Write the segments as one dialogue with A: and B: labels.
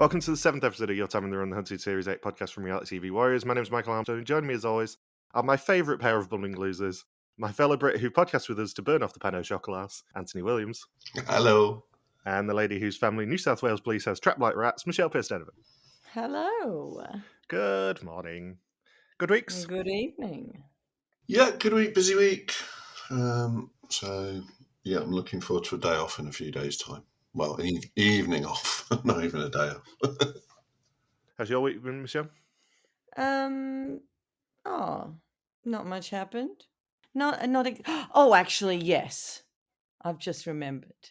A: Welcome to the 7th episode of Your Time in the Run, the Hunted Series 8 podcast from Reality TV Warriors. My name is Michael Armstrong, and joining me as always are my favourite pair of bumbling losers, my fellow Brit who podcasts with us to burn off the pan au chocolat, Anthony Williams.
B: Hello.
A: And the lady whose family New South Wales Police has trapped like rats, Michelle Pearce-Donovan.
C: Hello.
A: Good morning. Good weeks?
C: Good evening.
B: Yeah, good week, busy week. I'm looking forward to a day off in a few days' time. Well, evening off, not even a day off.
A: How's your week been, Michelle?
C: Not much happened. Actually, yes. I've just remembered.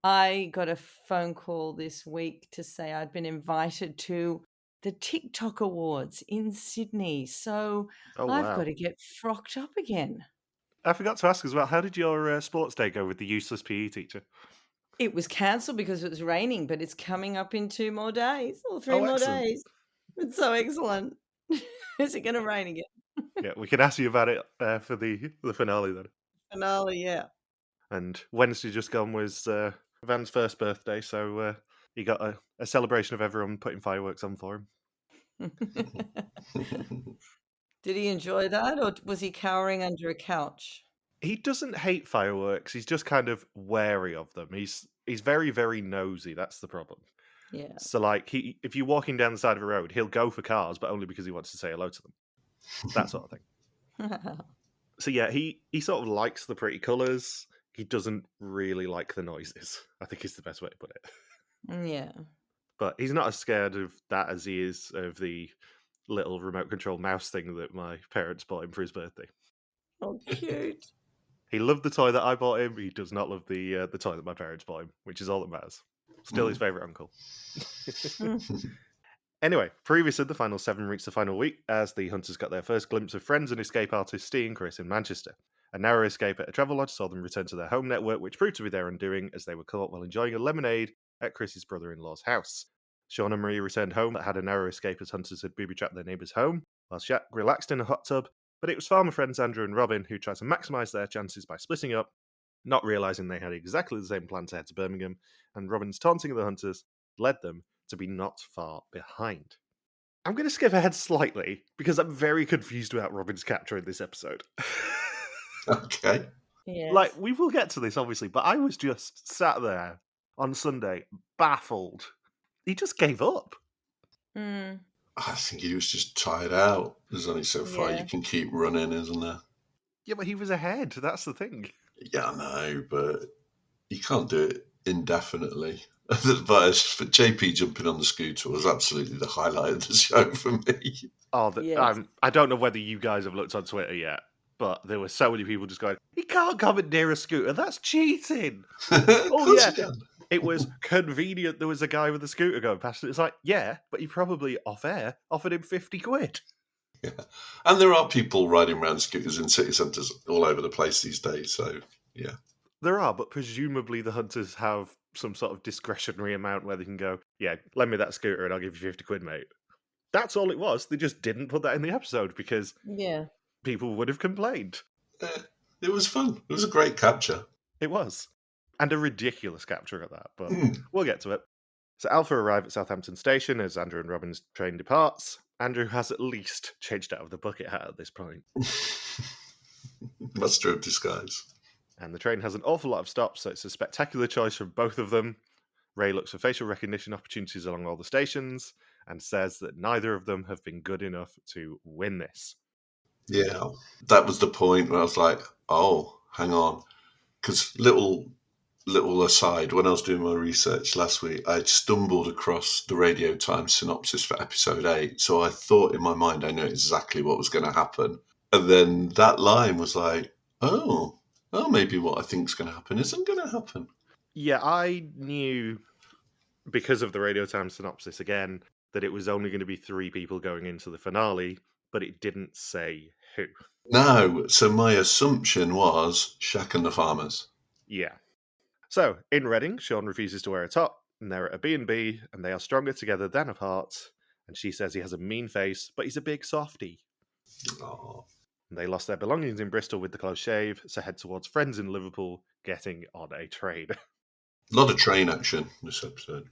C: I got a phone call this week to say I'd been invited to the TikTok Awards in Sydney. So I've got to get frocked up again.
A: I forgot to ask as well, how did your sports day go with the useless PE teacher?
C: It was cancelled because it was raining, but it's coming up in 2 more days or 3 more days. It's so excellent. Is it going to rain again?
A: Yeah, we can ask you about it for the finale then.
C: Finale, yeah.
A: And Wednesday just gone was Van's first birthday, so he got a celebration of everyone putting fireworks on for him.
C: Did he enjoy that, or was he cowering under a couch?
A: He doesn't hate fireworks. He's just kind of wary of them. He's very, very nosy. That's the problem.
C: Yeah.
A: So, like, if you're walking down the side of a road, he'll go for cars, but only because he wants to say hello to them. That sort of thing. So, yeah, he sort of likes the pretty colours. He doesn't really like the noises, I think is the best way to put it.
C: Yeah.
A: But he's not as scared of that as he is of the little remote control mouse thing that my parents bought him for his birthday.
C: Oh, cute.
A: He loved the toy that I bought him. He does not love the toy that my parents bought him, which is all that matters. Still his favourite uncle. Anyway, previously the final 7 reached the final week as the hunters got their first glimpse of friends and escape artists Steve and Chris in Manchester. A narrow escape at a travel lodge saw them return to their home network, which proved to be their undoing as they were caught while enjoying a lemonade at Chris's brother-in-law's house. Sean and Marie returned home but had a narrow escape as hunters had booby-trapped their neighbour's home, while Shaq relaxed in a hot tub, but it was farmer friends Andrew and Robin who tried to maximise their chances by splitting up, not realising they had exactly the same plan to head to Birmingham, and Robin's taunting of the hunters led them to be not far behind. I'm going to skip ahead slightly because I'm very confused about Robin's capture in this episode.
B: Okay.
C: Yes.
A: Like, we will get to this, obviously, but I was just sat there on Sunday, baffled. He just gave up.
C: Mm.
B: I think he was just tired out. There's only so far you can keep running, isn't there?
A: Yeah, but he was ahead. That's the thing.
B: Yeah, I know, but you can't do it indefinitely. But for JP jumping on the scooter was absolutely the highlight of the show for me.
A: Oh,
C: Yes.
A: I don't know whether you guys have looked on Twitter yet, but there were so many people just going, he can't commandeer a scooter, that's cheating.
B: Oh, yeah.
A: It was convenient there was a guy with a scooter going past, and it's like, yeah, but he probably, off-air, offered him 50 quid.
B: Yeah. And there are people riding around scooters in city centres all over the place these days, so, yeah.
A: There are, but presumably the hunters have some sort of discretionary amount where they can go, yeah, lend me that scooter and I'll give you 50 quid, mate. That's all it was. They just didn't put that in the episode because people would have complained.
B: It was fun. It was a great capture.
A: It was. And a ridiculous capture at that, but we'll get to it. So Alpha arrive at Southampton Station as Andrew and Robin's train departs. Andrew has at least changed out of the bucket hat at this point.
B: Master of disguise.
A: And the train has an awful lot of stops, so it's a spectacular choice from both of them. Ray looks for facial recognition opportunities along all the stations and says that neither of them have been good enough to win this.
B: Yeah, that was the point where I was like, oh, hang on. Because little aside, when I was doing my research last week, I stumbled across the Radio Times synopsis for episode 8. So I thought in my mind I knew exactly what was going to happen. And then that line was like, oh, maybe what I think is going to happen isn't going to happen.
A: Yeah, I knew, because of the Radio Times synopsis again, that it was only going to be 3 people going into the finale, but it didn't say who.
B: No, so my assumption was Shaq and the Farmers.
A: Yeah. So, in Reading, Sean refuses to wear a top, and they're at a B&B, and they are stronger together than apart, and she says he has a mean face, but he's a big softie.
B: Oh.
A: They lost their belongings in Bristol with the close shave, so head towards friends in Liverpool, getting on a train.
B: A lot of train action this episode.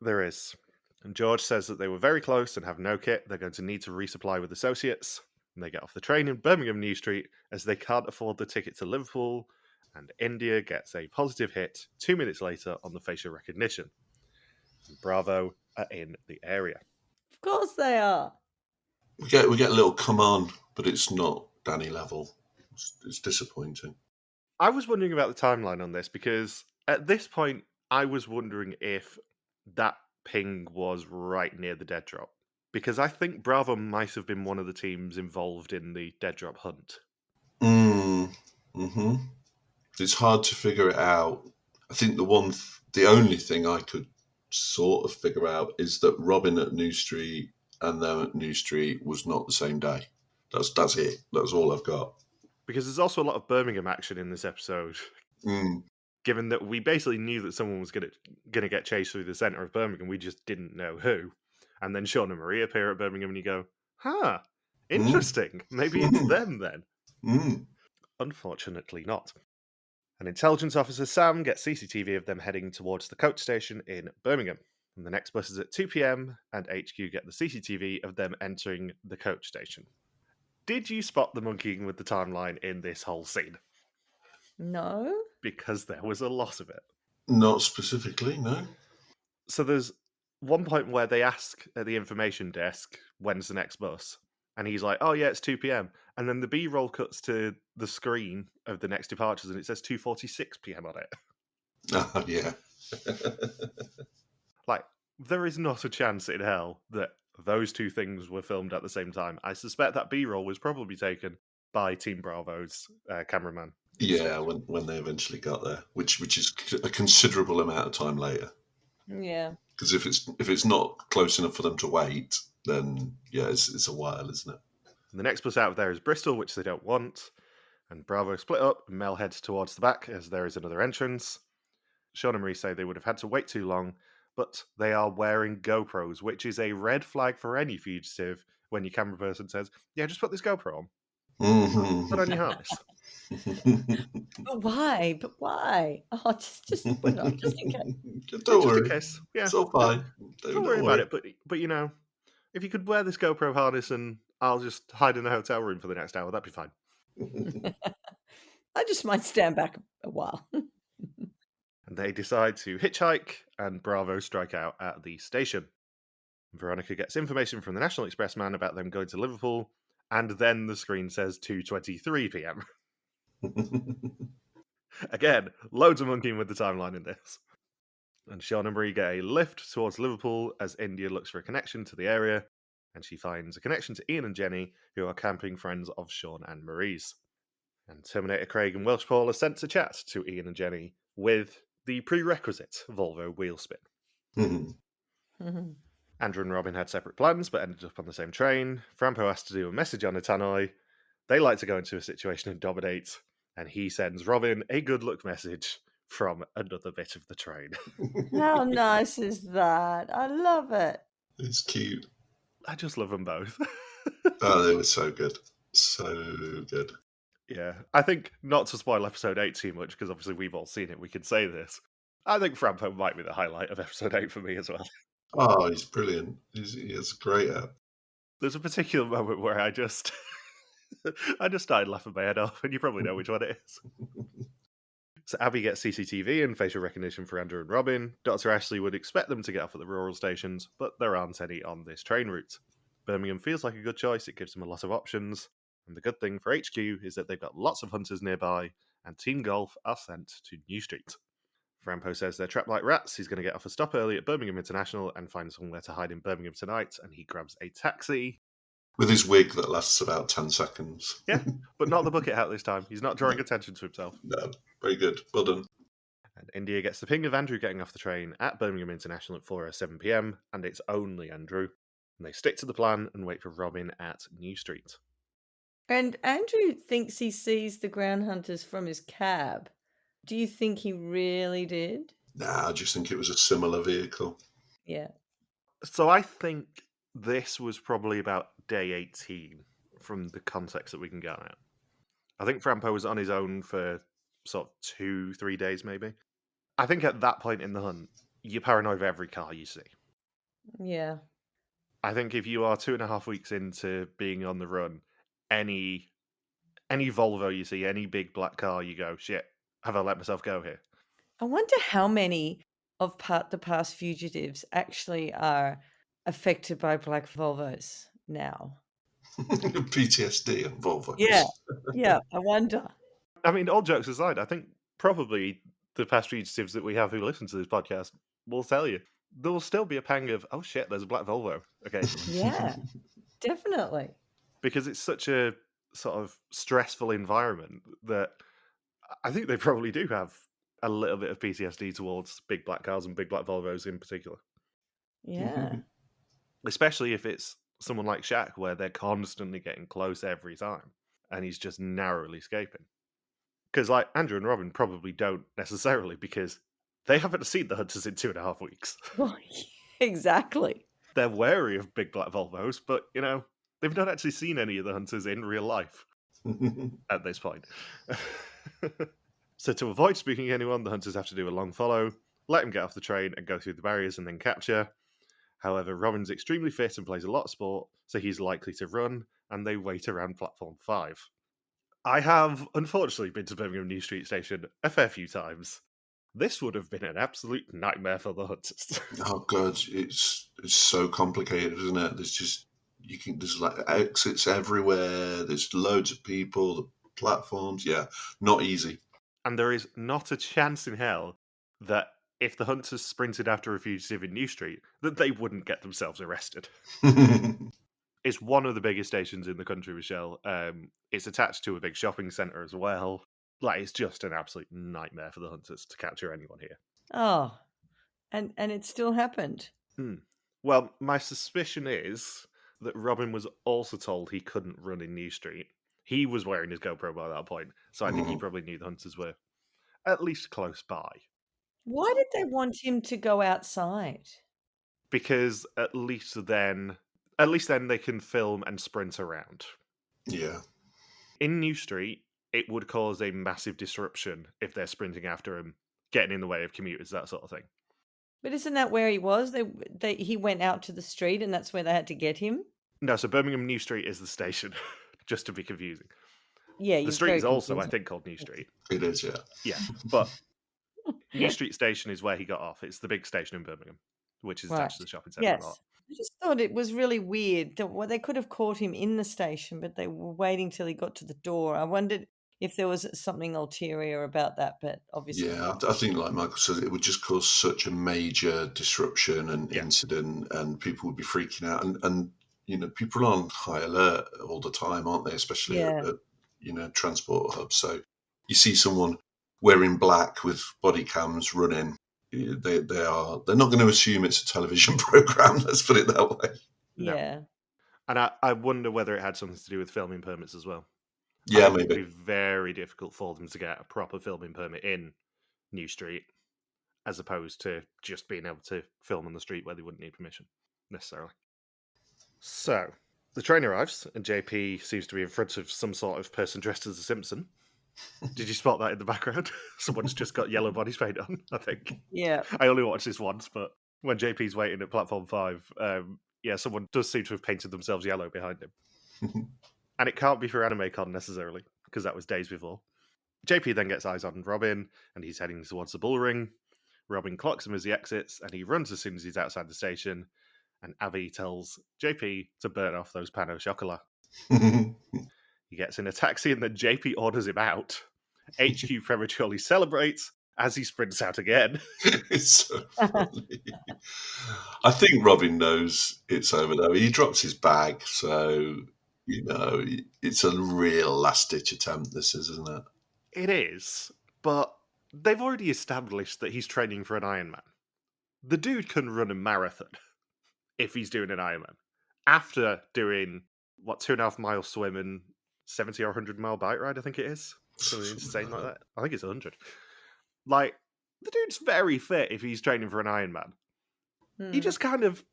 A: There is. And George says that they were very close and have no kit. They're going to need to resupply with associates. And they get off the train in Birmingham New Street as they can't afford the ticket to Liverpool. And India gets a positive hit 2 minutes later on the facial recognition. And Bravo are in the area.
C: Of course they are.
B: We get a little come on, but it's not Danny level. It's disappointing.
A: I was wondering about the timeline on this because at this point, I was wondering if that ping was right near the dead drop. Because I think Bravo might have been one of the teams involved in the dead drop hunt.
B: Mm-hmm. It's hard to figure it out. I think the only thing I could sort of figure out is that Robin at New Street and them at New Street was not the same day. That's it. That's all I've got.
A: Because there's also a lot of Birmingham action in this episode. Given that we basically knew that someone was going to get chased through the centre of Birmingham, we just didn't know who. And then Sean and Marie appear at Birmingham, and you go, "Huh, interesting. Maybe it's them then." Unfortunately, not. An intelligence officer, Sam, gets CCTV of them heading towards the coach station in Birmingham. And the next bus is at 2 p.m, and HQ get the CCTV of them entering the coach station. Did you spot the monkeying with the timeline in this whole scene?
C: No.
A: Because there was a lot of it.
B: Not specifically, no.
A: So there's one point where they ask at the information desk, when's the next bus? And he's like, oh yeah, it's 2 p.m. And then the B-roll cuts to the screen of the next departures and it says 2:46 p.m. on it.
B: Oh, yeah.
A: Like, there is not a chance in hell that those two things were filmed at the same time. I suspect that B-roll was probably taken by Team Bravo's cameraman.
B: Yeah, when they eventually got there, which is a considerable amount of time later.
C: Yeah.
B: Because if it's not close enough for them to wait, then yeah, it's a while, isn't it?
A: And the next bus out of there is Bristol, which they don't want. And Bravo split up, and Mel heads towards the back as there is another entrance. Sean and Marie say they would have had to wait too long, but they are wearing GoPros, which is a red flag for any fugitive when your camera person says, yeah, just put this GoPro on.
B: Mm-hmm.
A: Put on your harness.
C: But why? Oh, just put it on, just in case.
B: Don't
A: just
B: worry.
A: in case. Yeah.
B: It's all fine.
A: Don't worry about it. But you know, if you could wear this GoPro harness and I'll just hide in a hotel room for the next hour, that'd be fine.
C: I just might stand back a while.
A: And they decide to hitchhike, and Bravo strike out at the station. Veronica gets information from the National Express man about them going to Liverpool, and then the screen says 2:23 p.m. Again, loads of monkeying with the timeline in this. And Sean and Marie get a lift towards Liverpool as India looks for a connection to the area, and she finds a connection to Ian and Jenny, who are camping friends of Sean and Marie's. And Terminator Craig and Welsh Paul are sent to chat to Ian and Jenny with the prerequisite Volvo wheel spin.
C: Mm-hmm.
A: Andrew and Robin had separate plans, but ended up on the same train. Frampo asked to do a message on a tannoy. They like to go into a situation and dominate, and he sends Robin a good luck message from another bit of the train.
C: How nice is that? I love it.
B: It's cute.
A: I just love them both.
B: Oh, they were so good. So good.
A: Yeah, I think not to spoil episode 8 too much, because obviously we've all seen it, we can say this. I think Frampo might be the highlight of episode 8 for me as well.
B: Oh, he's brilliant. He's great at.
A: There's a particular moment where I just started laughing my head off, and you probably know which one it is. So Abby gets CCTV and facial recognition for Andrew and Robin. Dr. Ashley would expect them to get off at the rural stations, but there aren't any on this train route. Birmingham feels like a good choice, it gives them a lot of options. And the good thing for HQ is that they've got lots of hunters nearby, and Team Golf are sent to New Street. Frampo says they're trapped like rats. He's going to get off a stop early at Birmingham International and find somewhere to hide in Birmingham tonight, and he grabs a taxi.
B: With his wig that lasts about 10 seconds.
A: Yeah, but not the bucket hat this time. He's not drawing attention to himself.
B: No, very good. Well done.
A: And India gets the ping of Andrew getting off the train at Birmingham International at 4:07 p.m, and it's only Andrew. And they stick to the plan and wait for Robin at New Street.
C: And Andrew thinks he sees the ground hunters from his cab. Do you think he really did?
B: Nah, I just think it was a similar vehicle.
C: Yeah.
A: So I think this was probably about day 18 from the context that we can get out. I think Frampo was on his own for sort of 2-3 days maybe. I think at that point in the hunt, you're paranoid of every car you see.
C: Yeah.
A: I think if you are 2.5 weeks into being on the run, any Volvo you see, any big black car, you go, shit, have I let myself go here?
C: I wonder how many of the past fugitives actually are affected by black Volvos now.
B: PTSD and
C: Yeah.
B: Volvos.
C: Yeah, I wonder.
A: I mean, all jokes aside, I think probably the past fugitives that we have who listen to this podcast will tell you there will still be a pang of, oh shit, there's a black Volvo occasionally.
C: Yeah, definitely.
A: Because it's such a sort of stressful environment that I think they probably do have a little bit of PTSD towards big black cars and big black Volvos in particular.
C: Yeah.
A: Especially if it's someone like Shaq, where they're constantly getting close every time and he's just narrowly escaping. Because, like, Andrew and Robin probably don't necessarily, because they haven't seen the Hunters in 2.5 weeks.
C: Well, exactly.
A: They're wary of big black Volvos, but, they've not actually seen any of the Hunters in real life at this point. So to avoid speaking to anyone, the Hunters have to do a long follow, let him get off the train and go through the barriers and then capture. However, Robin's extremely fit and plays a lot of sport, so he's likely to run, and they wait around platform 5. I have, unfortunately, been to Birmingham New Street Station a fair few times. This would have been an absolute nightmare for the Hunters.
B: Oh god, it's so complicated, isn't it? There's like exits everywhere. There's loads of people, the platforms. Yeah, not easy.
A: And there is not a chance in hell that if the Hunters sprinted after a fugitive in New Street, that they wouldn't get themselves arrested. It's one of the biggest stations in the country, Michelle. It's attached to a big shopping centre as well. Like, it's just an absolute nightmare for the Hunters to capture anyone here.
C: Oh, and it still happened.
A: Well, my suspicion is that Robin was also told he couldn't run in New Street. He was wearing his GoPro by that point, so I think he probably knew the Hunters were at least close by.
C: Why did they want him to go outside?
A: Because at least then they can film and sprint around.
B: Yeah.
A: In New Street, it would cause a massive disruption if they're sprinting after him, getting in the way of commuters, that sort of thing.
C: But isn't that where he was? He went out to the street, and that's where they had to get him.
A: No, so Birmingham New Street is the station, just to be confusing.
C: Yeah,
A: The street is also, I think, called New Street.
B: It is, yeah.
A: Yeah, but New Street Station is where he got off. It's the big station in Birmingham, which is attached to the shopping centre a lot.
C: Yes. I just thought it was really weird that they could have caught him in the station, but they were waiting till he got to the door. I wondered if there was something ulterior about that, but obviously.
B: Yeah, I think, like Michael said, it would just cause such a major disruption and incident, and people would be freaking out. And people are on high alert all the time, aren't they? Especially at transport hubs. So you see someone wearing black with body cams running, they're not going to assume it's a television program. Let's put it that way.
A: No.
C: Yeah.
A: And I wonder whether it had something to do with filming permits as well.
B: Yeah,
A: maybe. It would be very difficult for them to get a proper filming permit in New Street, as opposed to just being able to film on the street where they wouldn't need permission, necessarily. So, the train arrives, and JP seems to be in front of some sort of person dressed as a Simpson. Did you spot that in the background? Someone's just got yellow body paint on, I think.
C: Yeah.
A: I only watched this once, but when JP's waiting at platform 5, someone does seem to have painted themselves yellow behind him. And it can't be for AnimeCon necessarily, because that was days before. JP then gets eyes on Robin, and he's heading towards the bull ring. Robin clocks him as he exits, and he runs as soon as he's outside the station. And Avi tells JP to burn off those pan au chocolat. He gets in a taxi, and then JP orders him out. HQ prematurely celebrates as he sprints out again.
B: It's so funny. I think Robin knows it's over, though. He drops his bag, so... it's a real last-ditch attempt, this is, isn't it?
A: It is, but they've already established that he's training for an Ironman. The dude can run a marathon if he's doing an Ironman. After doing, 2.5 mile swim and 70 or 100 mile bike ride, I think it is. Something insane like that. I think it's 100. Like, the dude's very fit if he's training for an Ironman. He just kind of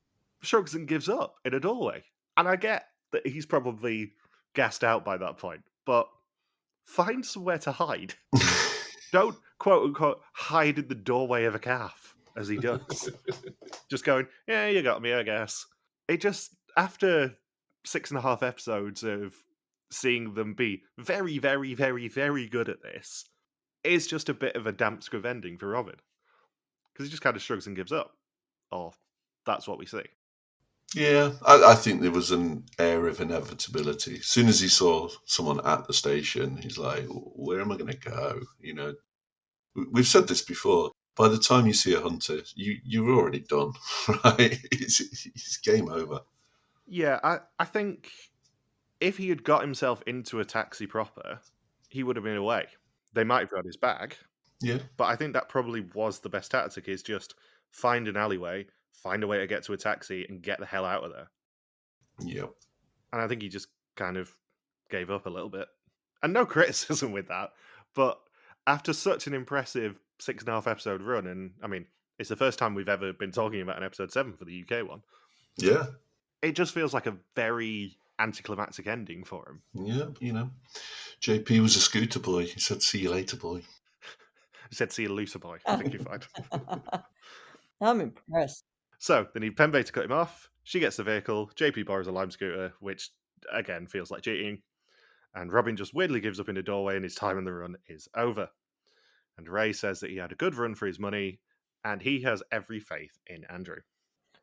A: shrugs and gives up in a doorway. And I get that he's probably gassed out by that point, but find somewhere to hide. Don't, quote unquote, hide in the doorway of a calf. as he does. Just going, yeah, you got me, I guess. It just, after 6.5 episodes of seeing them be very, very, very, very good at this, it's just a bit of a damp squiff ending for Robin. Because he just kind of shrugs and gives up. Or that's what we see.
B: Yeah, I think there was an air of inevitability. As soon as he saw someone at the station, he's like, where am I going to go? You know, we've said this before. By the time you see a hunter, you're already done, right? It's game over.
A: Yeah, I think if he had got himself into a taxi proper, he would have been away. They might have got his bag,
B: Yeah.
A: but I think that probably was the best tactic, is just find an alleyway, find a way to get to a taxi, and get the hell out of there.
B: Yep.
A: And I think he just kind of gave up a little bit. And no criticism with that, but after such an impressive 6.5 episode run, and I mean, it's the first time we've ever been talking about an episode 7 for the UK one.
B: Yeah.
A: It just feels like a very anticlimactic ending for him.
B: Yeah, you know. JP was a scooter boy. He said, see you later, boy.
A: He said, see you later, boy. I think you're fine.
C: I'm impressed.
A: So they need Pembe to cut him off. She gets the vehicle. JP borrows a lime scooter, which again feels like cheating. And Robin just weirdly gives up in the doorway, and his time on the run is over. And Ray says that he had a good run for his money, and he has every faith in Andrew.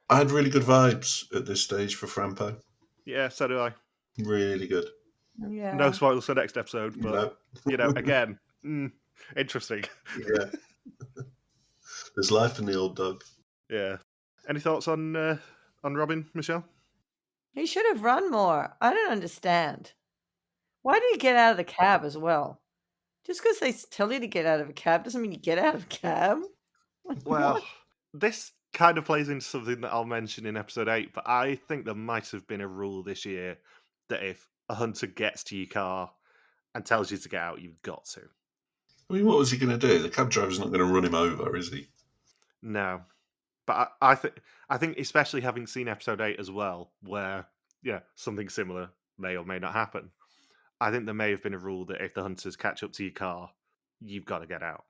B: I had really good vibes at this stage for Frampo.
A: Yeah, so do I.
B: Really good.
C: Yeah.
A: No spoilers for next episode, but
B: No.
A: you know, again, interesting.
B: Yeah. There's life in the old dog.
A: Yeah. Any thoughts on Robin, Michelle?
C: He should have run more. I don't understand. Why did he get out of the cab as well? Just because they tell you to get out of a cab doesn't mean you get out of a cab.
A: Well,
C: What?
A: this kind of plays into something that I'll mention in episode 8, but I think there might have been a rule this year that if a hunter gets to your car and tells you to get out, you've got to.
B: I mean, what was he going to do? The cab driver's not going to run him over, is he?
A: No. But I think especially having seen episode 8 as well, where something similar may or may not happen, I think there may have been a rule that if the hunters catch up to your car, you've got to get out.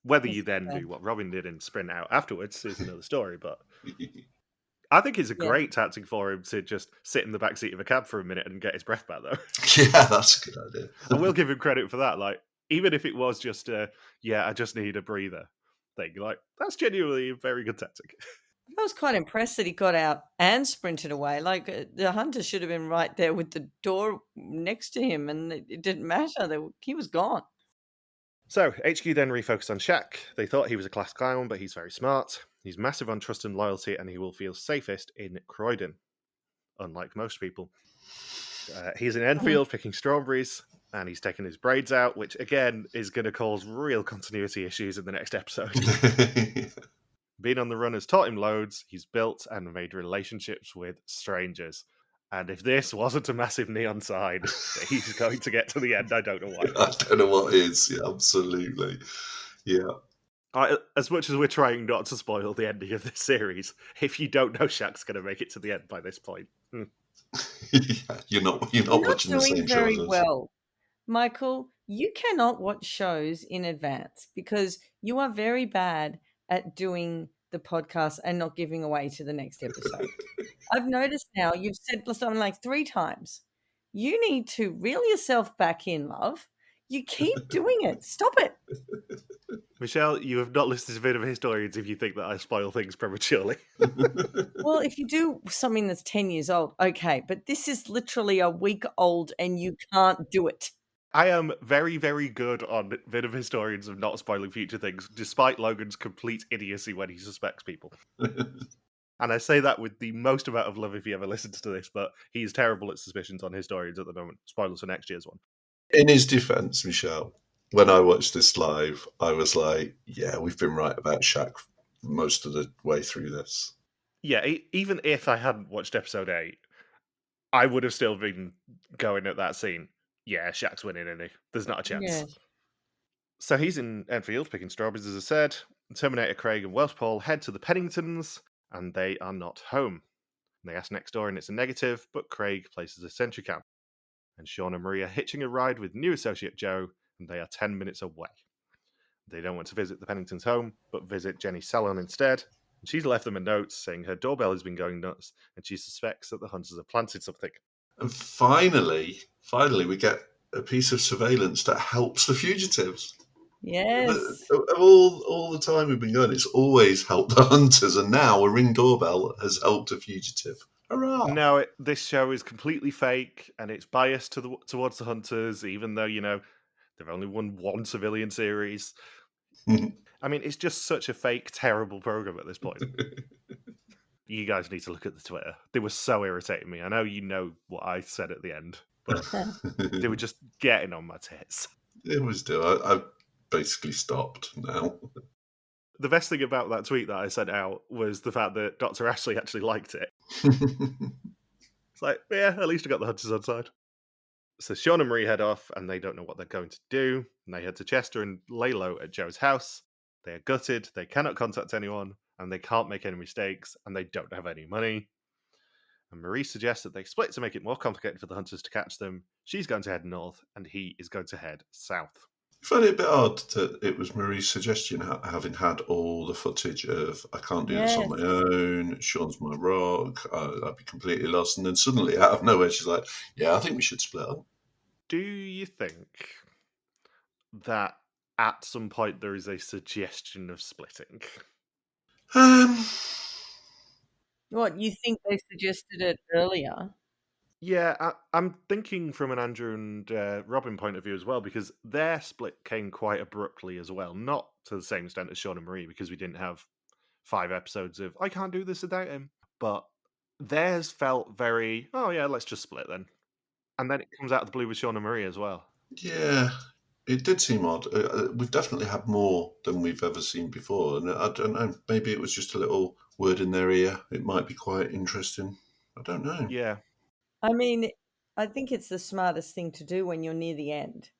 A: Whether you then do what Robin did and sprint out afterwards is another story, but I think it's a great tactic for him to just sit in the back seat of a cab for a minute and get his breath back, though.
B: Yeah, that's a good idea.
A: I will give him credit for that. Like, even if it was just I just need a breather thing, like, that's genuinely a very good tactic.
C: I was quite impressed that he got out and sprinted away. Like, the hunter should have been right there with the door next to him, and it didn't matter. He was gone.
A: So, HQ then refocused on Shaq. They thought he was a class clown, but he's very smart. He's massive on trust and loyalty, and he will feel safest in Croydon, unlike most people. He's in Enfield picking strawberries, and he's taking his braids out, which, again, is going to cause real continuity issues in the next episode. Being on the run has taught him loads. He's built and made relationships with strangers. And if this wasn't a massive neon sign that he's going to get to the end, I don't know why.
B: I don't know what is. Yeah, absolutely. Yeah.
A: As much as we're trying not to spoil the ending of this series, if you don't know Shaq's going to make it to the end by this point.
B: Yeah, you're not watching the same
C: doing very
B: shows.
C: well. Michael, you cannot watch shows in advance because you are very bad at doing the podcast and not giving away to the next episode. I've noticed now you've said something like 3 times. You need to reel yourself back in, love. You keep doing it. Stop it.
A: Michelle, you have not listened to Bit of Historians if you think that I spoil things prematurely.
C: Well, if you do something that's 10 years old, okay, but this is literally a week old and you can't do it.
A: I am very, very good on Bit of Historians of not spoiling future things, despite Logan's complete idiocy when he suspects people. And I say that with the most amount of love if he ever listens to this, but he's terrible at suspicions on Historians at the moment. Spoilers for next year's one.
B: In his defense, Michelle, when I watched this live, I was like, yeah, we've been right about Shaq most of the way through this.
A: Yeah, even if I hadn't watched episode 8, I would have still been going at that scene. Yeah, Shaq's winning, isn't he? There's not a chance.
C: Yes.
A: So he's in Enfield picking strawberries, as I said. Terminator Craig and Welsh Paul head to the Penningtons, and they are not home. They ask next door, and it's a negative, but Craig places a sentry cam. And Sean and Marie are hitching a ride with new associate Joe, and they are 10 minutes away. They don't want to visit the Penningtons' home, but visit Jenny's salon instead. She's left them a note saying her doorbell has been going nuts, and she suspects that the hunters have planted something.
B: And finally, we get a piece of surveillance that helps the fugitives.
C: Yes.
B: All the time we've been going, it's always helped the hunters, and now a Ring doorbell has helped a fugitive. Hurrah!
A: No, this show is completely fake, and it's biased towards the hunters, even though, they've only won one civilian series. I mean, it's just such a fake, terrible program at this point. You guys need to look at the Twitter. They were so irritating me. I know you know what I said at the end, but they were just getting on my tits.
B: It was still. I basically stopped now.
A: The best thing about that tweet that I sent out was the fact that Dr. Ashley actually liked it. It's like, yeah, at least I got the hunters on side. So Sean and Marie head off, and they don't know what they're going to do. And they head to Chester and lay low at Joe's house. They are gutted, they cannot contact anyone, and they can't make any mistakes, and they don't have any money. And Marie suggests that they split to make it more complicated for the hunters to catch them. She's going to head north, and he is going to head south.
B: I find it a bit odd that it was Marie's suggestion, having had all the footage of I can't do this on my own, Sean's my rock, I'd be completely lost. And then suddenly, out of nowhere, she's like, yeah, I think we should split up.
A: Do you think that at some point there is a suggestion of splitting?
C: What, you think they suggested it earlier?
A: Yeah, I'm thinking from an Andrew and Robin point of view as well, because their split came quite abruptly as well. Not to the same extent as Sean and Marie, because we didn't have 5 episodes of I can't do this without him. But theirs felt very, oh yeah, let's just split then. And then it comes out of the blue with Sean and Marie as well.
B: Yeah, it did seem odd. We've definitely had more than we've ever seen before. And I don't know, maybe it was just a little word in their ear. It might be quite interesting. I don't know.
A: Yeah.
C: I mean, I think it's the smartest thing to do when you're near the end,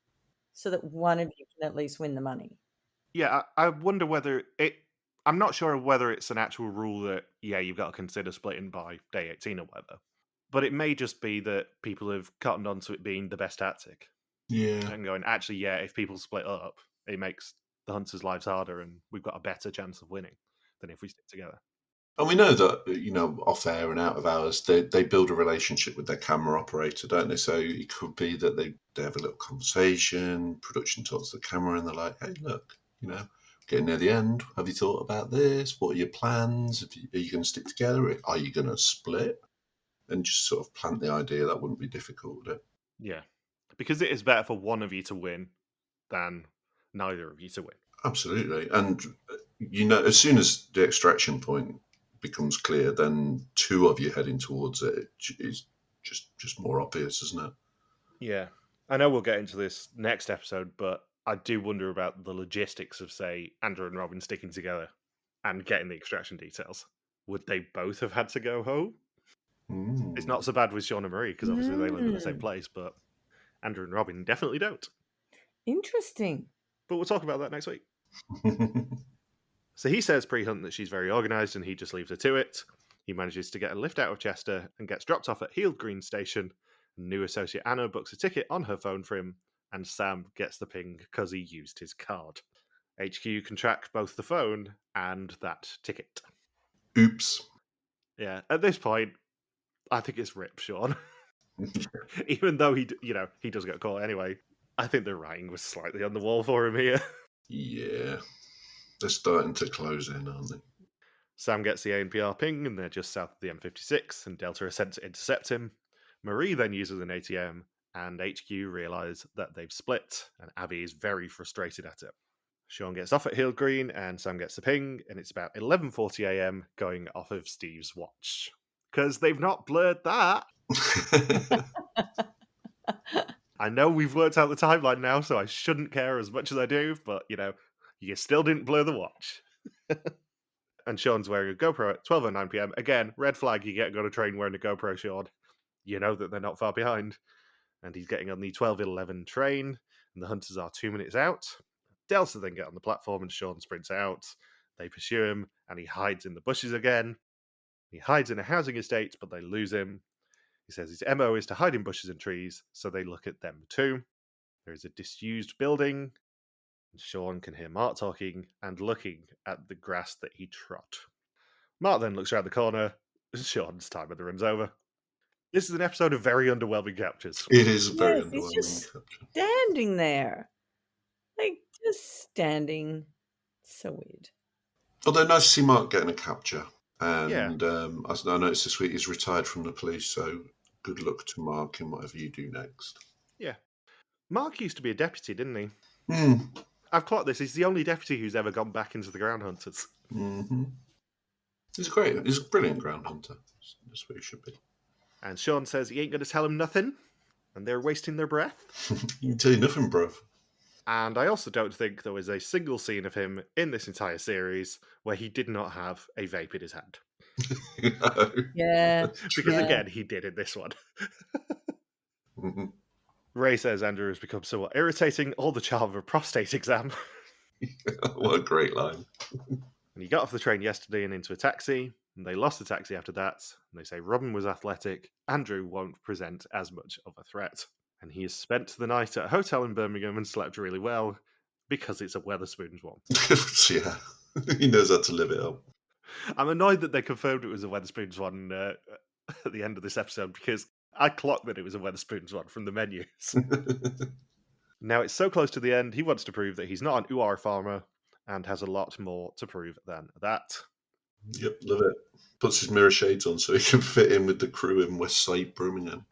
C: so that one of you can at least win the money.
A: Yeah, I wonder whether I'm not sure whether it's an actual rule that, yeah, you've got to consider splitting by day 18 or whatever. But it may just be that people have cottoned on to it being the best tactic.
B: Yeah.
A: And going, actually, yeah, if people split up, it makes the hunters' lives harder and we've got a better chance of winning than if we stick together.
B: And we know that, off air and out of hours, they build a relationship with their camera operator, don't they? So it could be that they have a little conversation, production talks to the camera, and they're like, hey, look, getting near the end. Have you thought about this? What are your plans? Are you going to stick together? Are you going to split? And just sort of plant the idea. That wouldn't be difficult, would it?
A: Yeah. Because it is better for one of you to win than neither of you to win.
B: Absolutely. And, as soon as the extraction point becomes clear, then two of you heading towards it is just more obvious, isn't it?
A: Yeah. I know we'll get into this next episode, but I do wonder about the logistics of, say, Andrew and Robin sticking together and getting the extraction details. Would they both have had to go home? It's not so bad with Sean and Marie, because obviously they live in the same place, but Andrew and Robin definitely don't.
C: Interesting.
A: But we'll talk about that next week. So he says pre-hunt that she's very organised and he just leaves her to it. He manages to get a lift out of Chester and gets dropped off at Heald Green Station. New associate Anna books a ticket on her phone for him, and Sam gets the ping because he used his card. HQ can track both the phone and that ticket.
B: Oops.
A: Yeah, at this point, I think it's rip, Sean. Even though he does get caught anyway, I think the writing was slightly on the wall for him here.
B: Yeah. They're starting to close in, aren't they?
A: Sam gets the ANPR ping, and they're just south of the M56, and Delta are sent to intercept him. Marie then uses an ATM, and HQ realise that they've split, and Abby is very frustrated at it. Sean gets off at Hill Green, and Sam gets the ping, and it's about 11:40 a.m. going off of Steve's watch. Because they've not blurred that. I know we've worked out the timeline now, so I shouldn't care as much as I do, but, you still didn't blur the watch. And Sean's wearing a GoPro at 12:09 p.m. Again, red flag, you get on a train wearing a GoPro, Sean. You know that they're not far behind. And he's getting on the 12:11 train, and the hunters are 2 minutes out. Delta then get on the platform, and Sean sprints out. They pursue him, and he hides in the bushes again. He hides in a housing estate, but they lose him. He says his MO is to hide in bushes and trees, so they look at them too. There is a disused building. Sean can hear Mark talking and looking at the grass that he trod. Mark then looks around the corner. Sean's time at the run's over. This is an episode of very underwhelming captures.
B: It is a very
C: Yes, he's
B: underwhelming
C: just
B: capture.
C: standing there. Like, just standing. So weird.
B: Although nice to see Mark getting a capture.
A: Yeah.
B: And as I noticed this week, he's retired from the police, so good luck to Mark in whatever you do next.
A: Yeah. Mark used to be a deputy, didn't he?
B: Hmm.
A: I've clocked this. He's the only deputy who's ever gone back into the Ground Hunters.
B: Mm-hmm. He's great. He's a brilliant ground hunter. That's what he should be.
A: And Sean says he ain't going to tell him nothing, and they're wasting their breath.
B: He can tell you nothing, bruv.
A: And I also don't think there was a single scene of him in this entire series where he did not have a vape in his hand.
B: No.
C: Yeah.
A: Because
C: Yeah.
A: again, he did in this one.
B: Mhm.
A: Ray says Andrew has become somewhat irritating, all the charm of a prostate exam.
B: What a great line.
A: And he got off the train yesterday and into a taxi, and they lost the taxi after that. And they say Robin was athletic, Andrew won't present as much of a threat. And he has spent the night at a hotel in Birmingham and slept really well, because it's a Wetherspoons one.
B: Yeah, he knows how to live it up.
A: I'm annoyed that they confirmed it was a Wetherspoons one at the end of this episode, because I clocked that it was a Wetherspoons one from the menus. Now it's so close to the end, he wants to prove that he's not an UR farmer and has a lot more to prove than that.
B: Yep, love it. Puts his mirror shades on so he can fit in with the crew in West Side, Birmingham.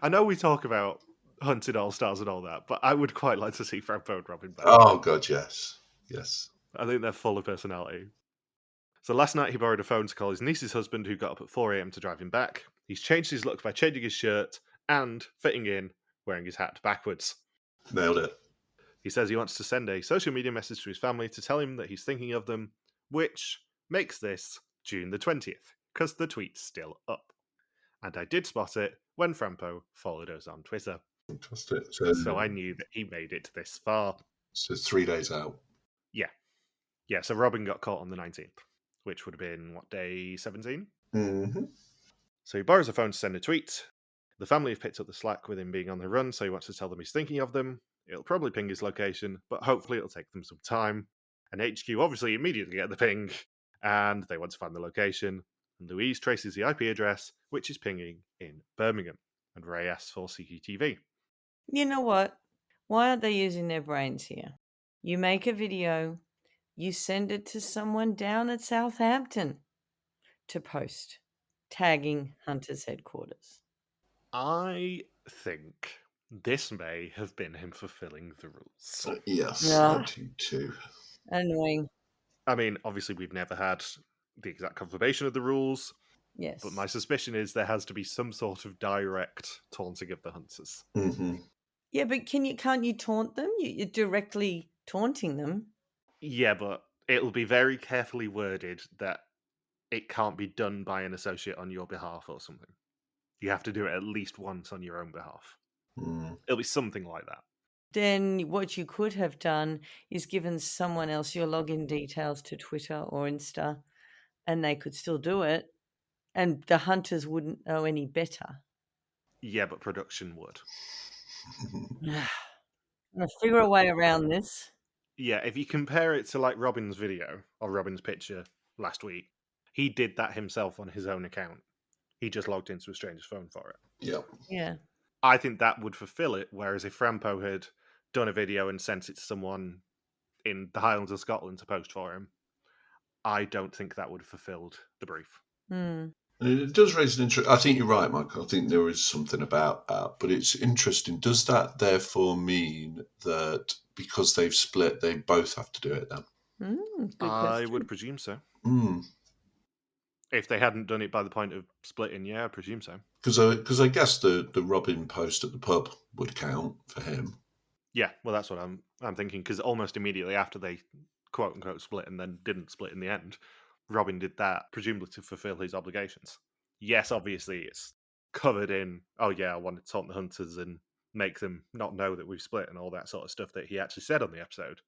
A: I know we talk about Hunted All-Stars and all that, but I would quite like to see Frampo and Robin back.
B: Oh, God, yes. Yes.
A: I think they're full of personality. So last night he borrowed a phone to call his niece's husband, who got up at 4 a.m. to drive him back. He's changed his look by changing his shirt and fitting in, wearing his hat backwards.
B: Nailed it.
A: He says he wants to send a social media message to his family to tell him that he's thinking of them, which makes this June the 20th, because the tweet's still up. And I did spot it when Frampo followed us on Twitter.
B: Fantastic.
A: So I knew that he made it this far.
B: So 3 days out.
A: Yeah, so Robin got caught on the 19th, which would have been, what, day 17?
B: Mm-hmm.
A: So he borrows a phone to send a tweet. The family have picked up the slack with him being on the run, so he wants to tell them he's thinking of them. It'll probably ping his location, but hopefully it'll take them some time. And HQ obviously immediately get the ping, and they want to find the location. And Louise traces the IP address, which is pinging in Birmingham. And Ray asks for CCTV.
C: You know what? Why aren't they using their brains here? You make a video, you send it to someone down at Southampton to post, tagging Hunter's headquarters.
A: I think this may have been him fulfilling the rules.
B: Yes,
C: Yeah.
B: I do too.
C: Annoying.
A: I mean, obviously we've never had the exact confirmation of the rules,
C: Yes.
A: but my suspicion is there has to be some sort of direct taunting of the hunters.
B: Mm-hmm.
C: Yeah, but can't you taunt them? You're directly taunting them.
A: Yeah, but it'll be very carefully worded that it can't be done by an associate on your behalf or something. You have to do it at least once on your own behalf.
B: Mm.
A: It'll be something like that.
C: Then what you could have done is given someone else your login details to Twitter or Insta, and they could still do it, and the hunters wouldn't know any better.
A: Yeah, but production would.
C: I'll figure a way around this.
A: Yeah, if you compare it to like Robin's video or Robin's picture last week, he did that himself on his own account. He just logged into a stranger's phone for it.
B: Yeah.
C: Yeah.
A: I think that would fulfill it, whereas if Frampo had done a video and sent it to someone in the Highlands of Scotland to post for him, I don't think that would have fulfilled the brief.
C: Hmm.
B: It does raise an interest. I think you're right, Michael. I think there is something about that, but it's interesting. Does that therefore mean that because they've split, they both have to do it then?
C: Good
A: I
C: question.
A: would presume so.
B: Mm.
A: If they hadn't done it by the point of splitting, yeah, I presume so.
B: Because I guess the Robin post at the pub would count for him.
A: Yeah, well, that's what I'm thinking, because almost immediately after they quote unquote split and then didn't split in the end, Robin did that presumably to fulfill his obligations. Yes, obviously it's covered in, oh yeah, I want to taunt the hunters and make them not know that we've split and all that sort of stuff that he actually said on the episode.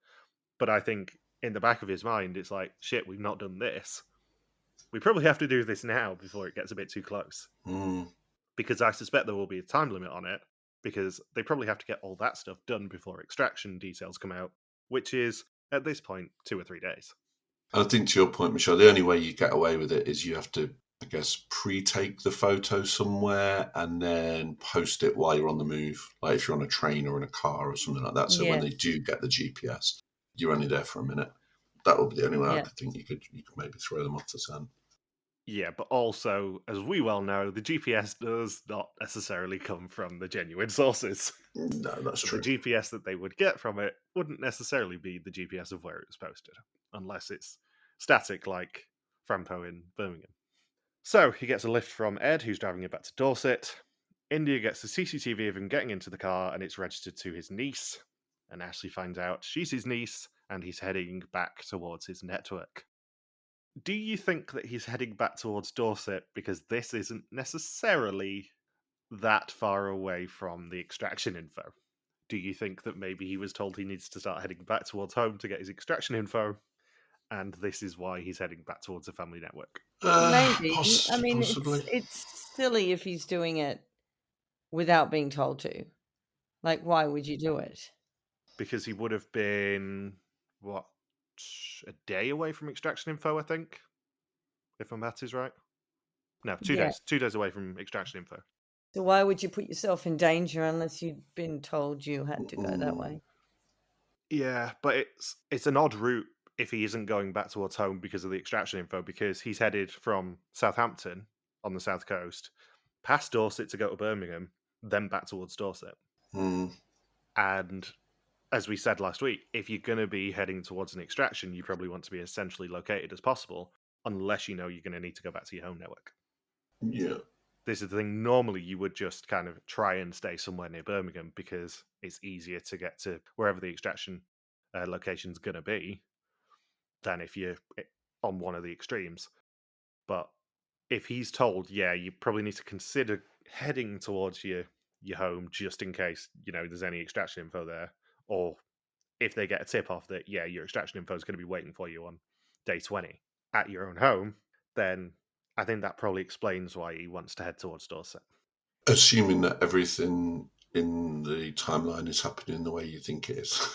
A: But I think in the back of his mind, it's like, shit, we've not done this. We probably have to do this now before it gets a bit too close.
B: Mm.
A: Because I suspect there will be a time limit on it, because they probably have to get all that stuff done before extraction details come out, which is, at this point, 2 or 3 days.
B: And I think to your point, Michelle, the only way you get away with it is you have to, I guess, pre-take the photo somewhere and then post it while you're on the move, like if you're on a train or in a car or something like that. So when they do get the GPS, you're only there for a minute. That would be the only way I could think you could maybe throw them off the scent.
A: Yeah, but also, as we well know, the GPS does not necessarily come from the genuine sources.
B: No, that's true.
A: The GPS that they would get from it wouldn't necessarily be the GPS of where it was posted, unless it's static like Frampo in Birmingham. So he gets a lift from Ed, who's driving him back to Dorset. India gets the CCTV of him getting into the car, and it's registered to his niece. And Ashley finds out she's his niece, and he's heading back towards his network. Do you think that he's heading back towards Dorset because this isn't necessarily that far away from the extraction info? Do you think that maybe he was told he needs to start heading back towards home to get his extraction info, and this is why he's heading back towards the family network?
C: Maybe. I mean,
B: possibly.
C: it's silly if he's doing it without being told to. Like, why would you do it?
A: Because he would have been, what, a day away from extraction info, I think, if my maths is right. No, 2 days. 2 days away from extraction info.
C: So why would you put yourself in danger unless you'd been told you had to go that way?
A: Yeah, but it's an odd route if he isn't going back towards home because of the extraction info, because he's headed from Southampton on the south coast, past Dorset to go to Birmingham, then back towards Dorset. And as we said last week, if you're going to be heading towards an extraction, you probably want to be as centrally located as possible, unless you know you're going to need to go back to your home network.
B: Yeah.
A: This is the thing. Normally, you would just kind of try and stay somewhere near Birmingham because it's easier to get to wherever the extraction location's going to be than if you're on one of the extremes. But if he's told, yeah, you probably need to consider heading towards your home just in case, there's any extraction info there, or if they get a tip off that, yeah, your extraction info is going to be waiting for you on day 20 at your own home, then I think that probably explains why he wants to head towards Dorset.
B: Assuming that everything in the timeline is happening the way you think it is.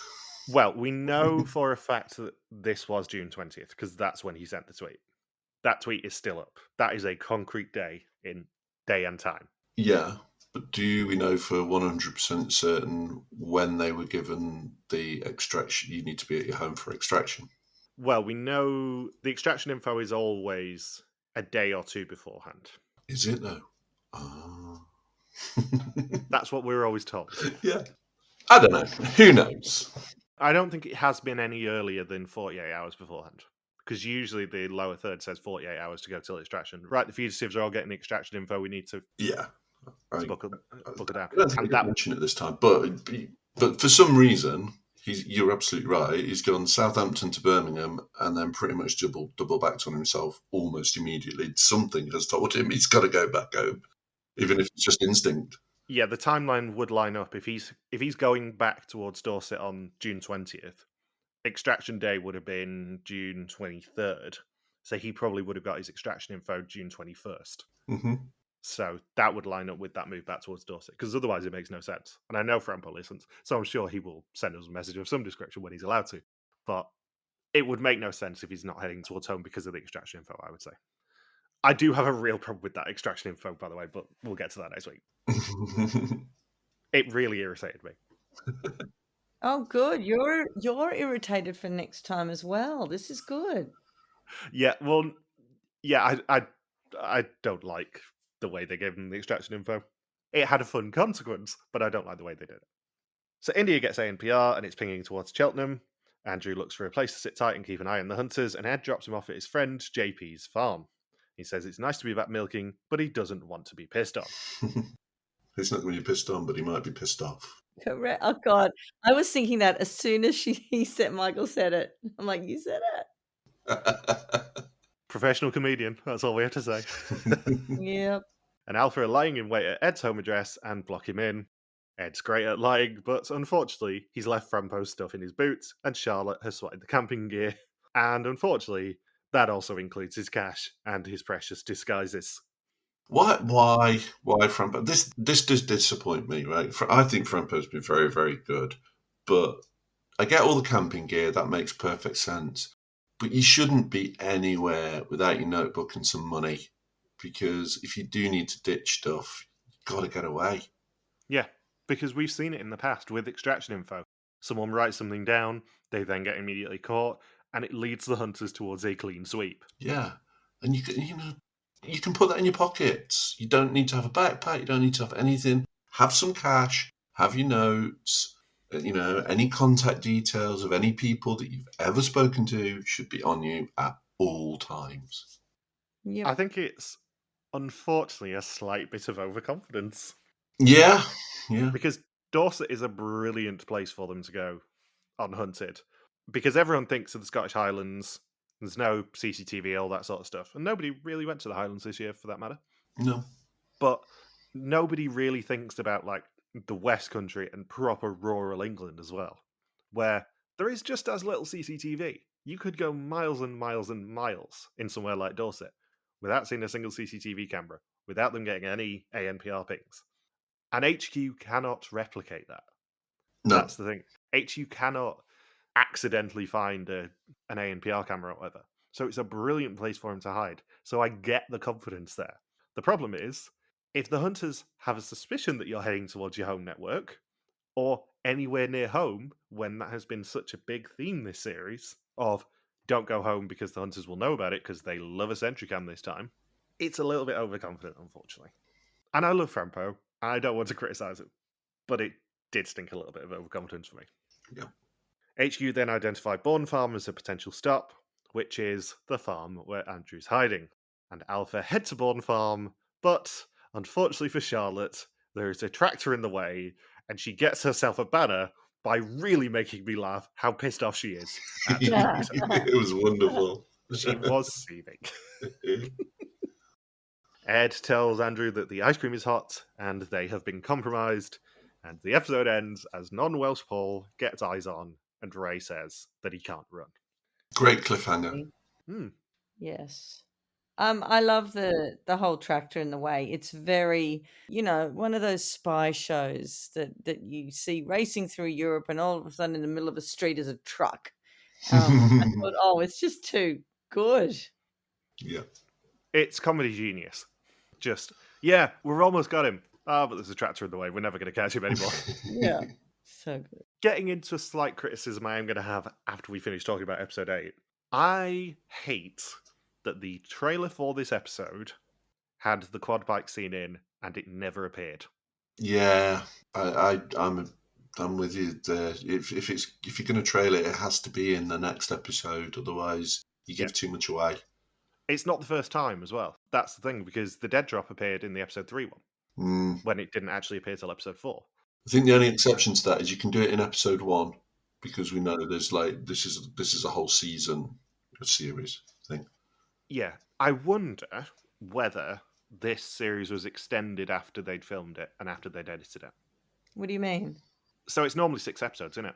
A: Well, we know for a fact that this was June 20th, because that's when he sent the tweet. That tweet is still up. That is a concrete day in day and time.
B: Yeah, but do we know for 100% certain when they were given the extraction? You need to be at your home for extraction.
A: Well, we know the extraction info is always a day or two beforehand.
B: Is it though?
A: That's what we were always told.
B: Yeah. I don't know. Who knows?
A: I don't think it has been any earlier than 48 hours beforehand. Because usually the lower third says 48 hours to go till extraction. Right, the fugitives are all getting extraction info. We need to book it down.
B: I don't think I mentioned it this time, but for some reason, you're absolutely right. He's gone Southampton to Birmingham and then pretty much double backed on himself almost immediately. Something has told him he's got to go back home, even if it's just instinct.
A: Yeah, the timeline would line up if he's going back towards Dorset on June 20th. Extraction day would have been June 23rd, so he probably would have got his extraction info June 21st.
B: Mm-hmm.
A: So that would line up with that move back towards Dorset, because otherwise it makes no sense. And I know Frampo listens, so I'm sure he will send us a message of some description when he's allowed to. But it would make no sense if he's not heading towards home because of the extraction info, I would say. I do have a real problem with that extraction info, by the way, but we'll get to that next week. It really irritated me.
C: Oh, good. You're irritated for next time as well. This is good.
A: Yeah, well, yeah, I don't like the way they gave him the extraction info. It had a fun consequence, but I don't like the way they did it. So India gets ANPR and it's pinging towards Cheltenham. Andrew looks for a place to sit tight and keep an eye on the hunters, and Ed drops him off at his friend JP's farm. He says it's nice to be back milking, but he doesn't want to be pissed on.
B: He's not going to be pissed on, but he might be pissed off.
C: Correct. Oh, God. I was thinking that as soon as Michael said it. I'm like, you said it.
A: Professional comedian, that's all we have to say.
C: Yep.
A: And Alpha are lying in wait at Ed's home address and block him in. Ed's great at lying, but unfortunately, he's left Frampo's stuff in his boots, and Charlotte has swatted the camping gear. And unfortunately, that also includes his cash and his precious disguises.
B: Why Frampo? This does disappoint me, right? I think Frampo's been very, very good, but I get all the camping gear. That makes perfect sense. But you shouldn't be anywhere without your notebook and some money, because if you do need to ditch stuff, you've got to get away.
A: Yeah, because we've seen it in the past with extraction info. Someone writes something down, they then get immediately caught, and it leads the hunters towards a clean sweep.
B: Yeah, and you can put that in your pockets. You don't need to have a backpack. You don't need to have anything. Have some cash. Have your notes. Any contact details of any people that you've ever spoken to should be on you at all times.
C: Yep.
A: I think it's unfortunately a slight bit of overconfidence.
B: Yeah.
A: Because Dorset is a brilliant place for them to go unhunted. Because everyone thinks of the Scottish Highlands, there's no CCTV, all that sort of stuff. And nobody really went to the Highlands this year, for that matter.
B: No.
A: But nobody really thinks about, like, the West Country and proper rural England as well, where there is just as little CCTV. You could go miles and miles and miles in somewhere like Dorset without seeing a single CCTV camera, without them getting any ANPR pings. And HQ cannot replicate that.
B: No.
A: That's the thing. HQ cannot accidentally find an ANPR camera or whatever. So it's a brilliant place for him to hide. So I get the confidence there. The problem is, if the hunters have a suspicion that you're heading towards your home network, or anywhere near home, when that has been such a big theme this series of don't go home because the hunters will know about it because they love a sentry cam this time, it's a little bit overconfident, unfortunately. And I love Frampo, and I don't want to criticise it, but it did stink a little bit of overconfidence for me.
B: Yeah.
A: HQ then identified Bourne Farm as a potential stop, which is the farm where Andrew's hiding. And Alpha head to Bourne Farm, but unfortunately for Charlotte, there is a tractor in the way, and she gets herself a banner by really making me laugh how pissed off she is.
B: It was wonderful.
A: She was seething. Ed tells Andrew that the ice cream is hot and they have been compromised, and the episode ends as non-Welsh Paul gets eyes on and Ray says that he can't run.
B: Great cliffhanger.
C: Yes. I love the whole tractor in the way. It's very, one of those spy shows that you see racing through Europe, and all of a sudden in the middle of a street is a truck. I thought, it's just too good.
B: Yeah.
A: It's comedy genius. Just, yeah, we've almost got him. But there's a tractor in the way. We're never going to catch him anymore.
C: Yeah. So good.
A: Getting into a slight criticism I am going to have after we finish talking about episode 8. I hate that the trailer for this episode had the quad bike scene in and it never appeared.
B: Yeah, I'm with you there. If you're going to trail it, it has to be in the next episode. Otherwise, you give too much away.
A: It's not the first time as well. That's the thing, because the dead drop appeared in the episode 3 one when it didn't actually appear till episode 4.
B: I think the only exception to that is you can do it in episode 1 because we know there's this is a whole season, a series thing.
A: Yeah, I wonder whether this series was extended after they'd filmed it and after they'd edited it.
C: What do you mean?
A: So it's normally 6 episodes, isn't it?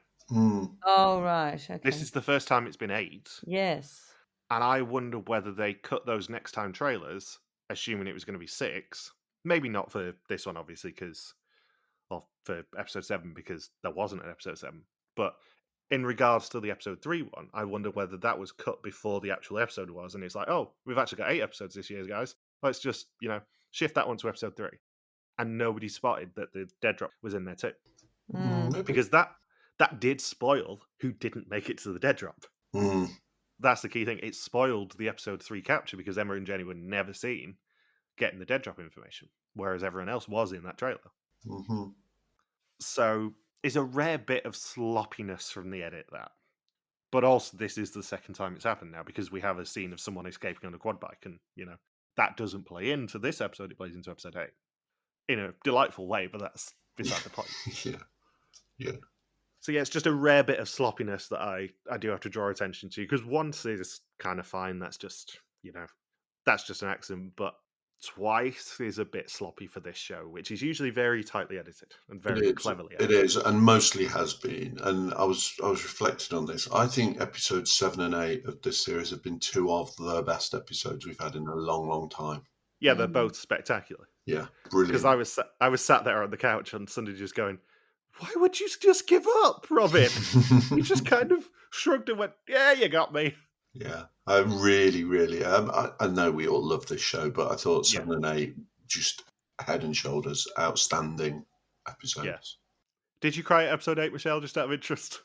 C: Oh, right. Okay.
A: This is the first time it's been 8.
C: Yes.
A: And I wonder whether they cut those next time trailers, assuming it was going to be 6. Maybe not for this one, obviously, for episode 7, because there wasn't an episode 7. But in regards to the episode 3 one, I wonder whether that was cut before the actual episode was. And it's like, oh, we've actually got 8 episodes this year, guys. Let's just, shift that one to episode 3. And nobody spotted that the dead drop was in there too. Because that did spoil who didn't make it to the dead drop. That's the key thing. It spoiled the episode 3 capture because Emma and Jenny were never seen getting the dead drop information, whereas everyone else was in that trailer. So it's a rare bit of sloppiness from the edit, that. But also, this is the second time it's happened now, because we have a scene of someone escaping on a quad bike, and, that doesn't play into this episode, it plays into episode 8. In a delightful way, but that's beside the point.
B: Yeah.
A: So yeah, it's just a rare bit of sloppiness that I do have to draw attention to, because once is kind of fine, that's just, that's just an accident, but twice is a bit sloppy for this show, which is usually very tightly edited and very cleverly edited.
B: It is, and mostly has been. And I was reflecting on this. I think episodes 7 and 8 of this series have been 2 of the best episodes we've had in a long, long time.
A: Yeah, they're both spectacular.
B: Yeah,
A: Because
B: brilliant.
A: I was sat there on the couch on Sunday just going, why would you just give up, Robin? You just kind of shrugged and went, yeah, you got me.
B: Yeah, I really, really. I know we all love this show, but I thought
A: Yeah.
B: 7 and 8 just head and shoulders outstanding episodes.
A: Yeah. Did you cry at episode 8, Michelle, just out of interest?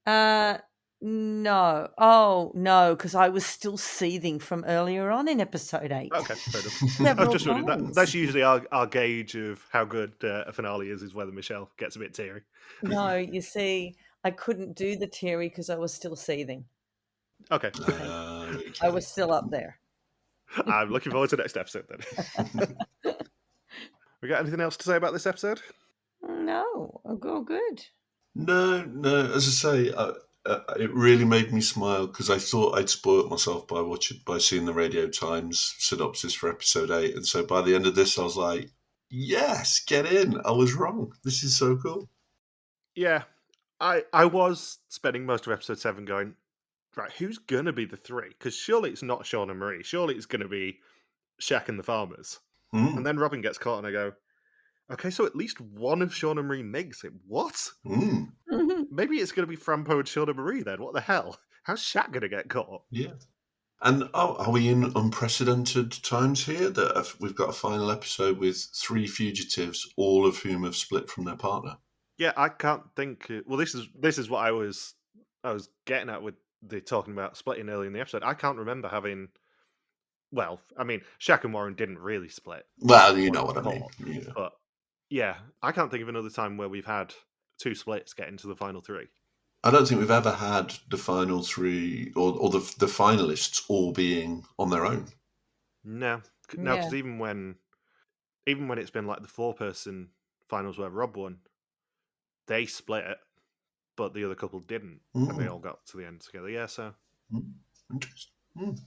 C: No. Oh, no, because I was still seething from earlier on in episode 8.
A: Okay, fair enough. I was
C: Several
A: just wondering,
C: times.
A: that's usually our gauge of how good a finale is whether Michelle gets a bit teary.
C: No, you see, I couldn't do the teary because I was still seething.
A: Okay.
C: I was still up there.
A: I'm looking forward to the next episode then. We got anything else to say about this episode?
C: No, I'll go good.
B: No. As I say, it really made me smile because I thought I'd spoilt myself by seeing the Radio Times synopsis for episode 8, and so by the end of this, I was like, "Yes, get in." I was wrong. This is so cool.
A: Yeah, I was spending most of episode 7 going, right, who's gonna be the 3? Because surely it's not Sean and Marie. Surely it's gonna be Shaq and the farmers. And then Robin gets caught, and I go, okay, so at least one of Sean and Marie makes it. What? Maybe it's going to be Frampo and Sean and Marie then. What the hell? How's Shaq going to get caught?
B: Yeah. And are we in unprecedented times here that we've got a final episode with 3 fugitives, all of whom have split from their partner?
A: Yeah, I can't think. Well, this is what I was getting at with the talking about splitting early in the episode. I can't remember having. Well, I mean, Shaq and Warren didn't really split.
B: Well, you know what I mean. Yeah.
A: But yeah, I can't think of another time where we've had 2 splits get into the final 3.
B: I don't think we've ever had the final 3 or the finalists all being on their own.
A: No, because even when it's been like the 4-person finals where Rob won, they split it, but the other couple didn't, and they all got to the end together. Yeah, so.
B: Interesting.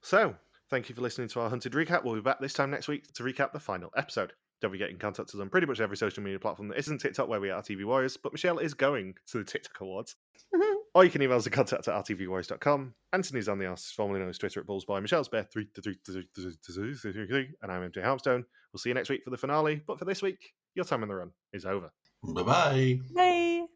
A: So, thank you for listening to our Hunted recap. We'll be back this time next week to recap the final episode. Don't forget you can contact us on pretty much every social media platform that isn't TikTok, where we are TV Warriors, but Michelle is going to the TikTok Awards. Or you can email us at contact@rtvwarriors.com. Anthony's on the arse, formerly known as Twitter at Bullsboy. Michelle's Bear 3, and I'm MJ Harmstone. We'll see you next week for the finale, but for this week, your time on the run is over.
B: Bye-bye.
C: Bye.